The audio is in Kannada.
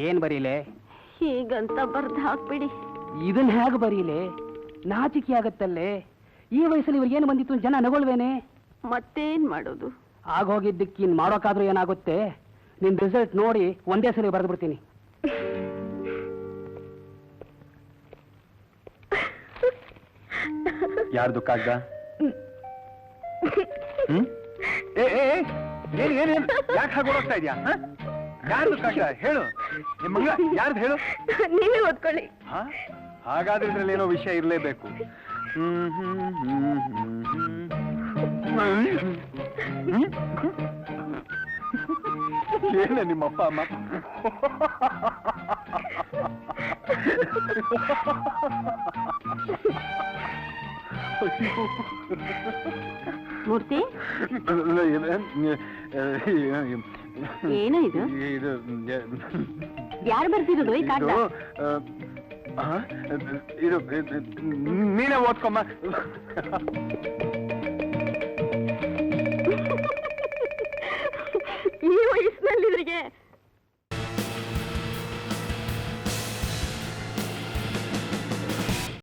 ಏನ್ ಬರೀಲೆ? ಹೀಗಂತ ಬರ್ದು ಹಾಕ್ಬಿಡಿ. ಇದನ್ನ ಹೇಗೆ ಬರೀಲೆ? ನಾಚಿಕೆ ಆಗತ್ತಲ್ಲೇ. ಈ ವಯಸ್ಸಲ್ಲಿ ಇವ್ರಿಗೆ ಏನು ಬಂದಿತ್ತು ಜನ ನಗೊಳ್ವೇನೆ? ಮತ್ತೇನ್ ಮಾಡೋದು? ಆಗೋಗಿದ್ದಕ್ಕೆ ಇನ್ ಮಾಡೋಕಾದ್ರೂ ಏನಾಗುತ್ತೆ? ನಿನ್ ರಿಸಲ್ಟ್ ನೋಡಿ ಒಂದೇ ಸಲ ಬರೆದು ಬಿಡ್ತೀನಿ. ಯಾರ್ದು ಕಾಗ್ದ? ಯಾಕೆ ಹಾಗೆ ಓಡೋಗ್ತಾ ಇದೆಯಾ? ಯಾರ್ದು ಕಾಗ್ದ ಹೇಳು. ನಿಮ್ಮ ಮಗ ಯಾರ್ದು ಹೇಳು? ನೀವೇ ಓದ್ಕೊಳ್ಳಿ. ಹಾಗಾದ್ರೆ ಇದ್ರಲ್ಲಿ ಏನೋ ವಿಷಯ ಇರಲೇಬೇಕು. ಏನ ನಿಮ್ಮಪ್ಪ ಅಮ್ಮ? ಮೂರ್ತಿ, ಏನೋ ಇದು? ಯಾರು ಬರ್ತಿರೋದು ಈ ಕಾಗ್ದ? ಇದು ನೀನೇ ಓದ್ಕೊಮ್ಮ.